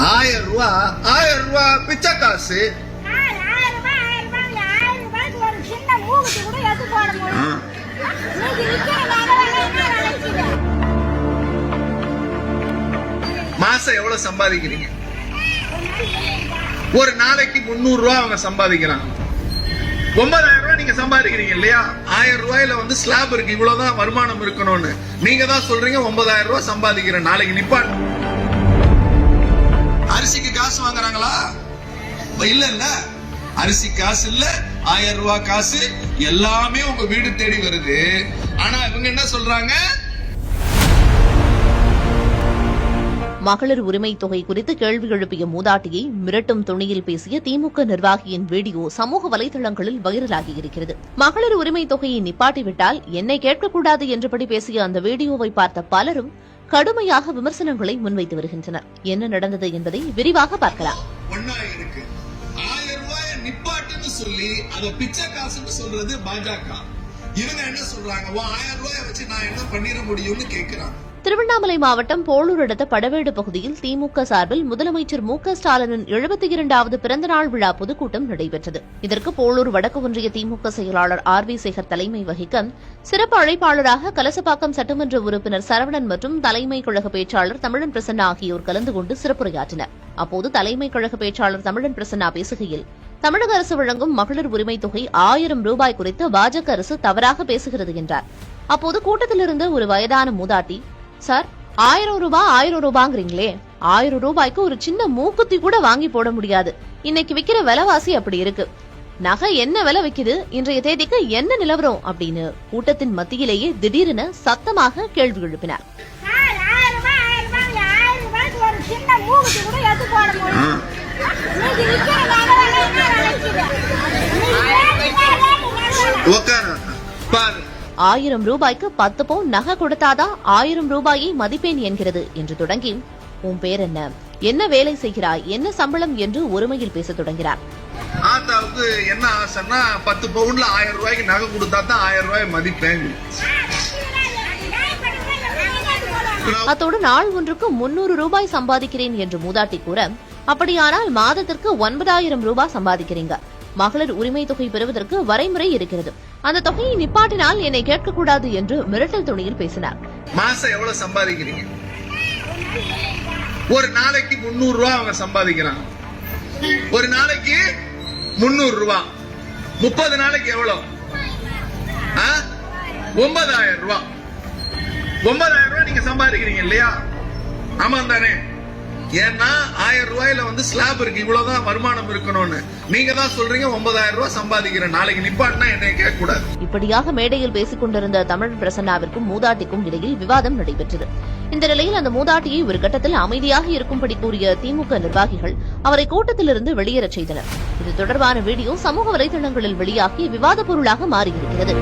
1000 ரூபாய் பிச்சை காசு. மாசம் எவ்வளவு சம்பாதிக்கிறீங்க? ஒரு நாளைக்கு 300 ரூபாய் அவங்க சம்பாதிக்கிறாங்க. 9000 ரூபாய் நீங்க சம்பாதிக்கிறீங்க இல்லையா? 1000 ரூபாயில ஸ்லாப் இருக்கு, இவ்வளவுதான் வருமானம் இருக்கணும்னு. நீங்க தான் சொல்றீங்க 9000 ரூபாய் சம்பாதிக்கிறேன். நாளைக்கு நிப்பாட்டு. அரிசிக்கு காசு வாங்குறாங்களா? இல்ல அரிசி காசு இல்ல, 1000 ரூபாய் காசு எல்லாமே உங்க வீடு தேடி வருது. ஆனா இவங்க என்ன சொல்றாங்க? மகளிர் உரிமை தொகை குறித்து கேள்வி எழுப்பிய மூதாட்டியை மிரட்டும் துணியில் பேசிய திமுக நிர்வாகியின் வீடியோ சமூக வலைதளங்களில் வைரலாகி இருக்கிறது. மகளிர் உரிமை தொகையை நிப்பாட்டிவிட்டால் என்னை கேட்கக்கூடாது என்றபடி பேசிய அந்த வீடியோவை பார்த்த பலரும் கடுமையாக விமர்சனங்களை முன்வைத்து வருகின்றனர். என்ன நடந்தது என்பதை விரிவாக பார்க்கலாம். 1000 ரூபாய் நிப்பாட்டுன்னு சொல்லி அதை பிச்சை காசுன்னு சொல்றது பாஜக. இவங்க என்ன சொல்றாங்க? 1000 ரூபாய் வச்சு நான் என்ன பண்ணிட முடியும்னு கேட்கிறாங்க. திருவண்ணாமலை மாவட்டம் போளூர் அடுத்த படவேடு பகுதியில் திமுக சார்பில் முதலமைச்சர் மு.க. ஸ்டாலினின் 72வது பிறந்தநாள் விழா பொதுக்கூட்டம் நடைபெற்றது. இதற்கு போளூர் வடக்கு ஒன்றிய திமுக செயலாளர் ஆர்.வி. சேகர் தலைமை வகிக்க சிறப்பு அழைப்பாளராக கலசப்பாக்கம் சட்டமன்ற உறுப்பினர் சரவணன் மற்றும் தலைமை கழக பேச்சாளர் தமிழன் பிரசன்னா ஆகியோர் கலந்து கொண்டு சிறப்புரையாற்றினர். அப்போது தலைமை கழக பேச்சாளர் தமிழன் பிரசன்னா பேசுகையில், தமிழக அரசு வழங்கும் மகளிர் உரிமை தொகை 1000 ரூபாய் குறித்து பாஜக அரசு தவறாக பேசுகிறது என்றார். அப்போது கூட்டத்திலிருந்து ஒரு வயதான மூதாட்டி, சார் 1000 ரூபாங்கிறீங்களே, 1000 ரூபாய்க்கு ஒரு சின்ன மூக்குத்தி கூட வாங்கி போட முடியாது. இன்னைக்கு விக்கிற விலைவாசி அப்படி இருக்கு. நகை என்ன விலை விக்குது, இன்றைய தேதிக்கு என்ன நிலவரம் அப்படின்னு கூட்டத்தின் மத்தியிலேயே திடீரென சத்தமாக கேள்வி எழுப்பினார். பாரு, 1000 ரூபாய்க்கு 10 பவுன் நகை கொடுத்தாதான் 1000 ரூபாயை மதிப்பேன் என்கிறது என்று தொடங்கி, உன் பேர் என்ன, என்ன வேலை செய்கிறாய், என்ன சம்பளம் என்று ஒருமையில் பேச தொடங்கினார். ஆத்தாவுக்கு என்ன ஆசைன்னா 10 பவுன்ல 1000 ரூபாய்க்கு நகை கொடுத்தா தான் 1000 ரூபாய் மதிப்பேன். அத்தோடு நாள் ஒன்றுக்கு 300 ரூபாய் சம்பாதிக்கிறேன் என்று மூதாட்டி கூற, அப்படியானால் மாதத்திற்கு 9000 ரூபாய் சம்பாதிக்கிறீங்க. மகளிர் உரிமை தொகை பெறுவதற்கு வரைமுறை இருக்கிறது. அந்த தொகையை நிப்பாட்டினால் என்னை கேட்கக்கூடாது என்று மிரட்டல் துணியில் பேசினார். மாசம் எவ்வளவு சம்பாதிக்கிறீங்க? ஒரு நாளைக்கு 300 ரூபாய் அவங்க சம்பாதிக்கிறாங்க. ஒரு நாளைக்கு 300 ரூபாய், 30 நாளைக்கு எவ்வளவு? 9000 ரூபாய். 9000 ரூபாய் நீங்க சம்பாதிக்கிறீங்க இல்லையா? ஆமா தானே? ஏன்னா 1000 ரூபாயில ஸ்லாப் இருக்கு, இவ்வளவுதான் வருமானம் இருக்கணும்னு. நீங்க தான் சொல்றீங்க 9000 ரூபாய் சம்பாதிக்கிறேன். நாளைக்கு நிப்பாட்டினா என்னை கேட்க கூடாது. இப்படியாக மேடையில் பேசிக் கொண்டிருந்த தமிழ் பிரசன்னாவிற்கும் மூதாட்டிக்கும் இடையில் விவாதம் நடைபெற்றது. இந்த நிலையில் அந்த மூதாட்டியை ஒரு கட்டத்தில் அமைதியாக இருக்கும்படி கூறிய திமுக நிர்வாகிகள் அவரை கூட்டத்திலிருந்து வெளியேறச் செய்தனர். இது தொடர்பான வீடியோ சமூக வலைதளங்களில் வெளியாகி விவாத பொருளாக மாறியிருக்கிறது.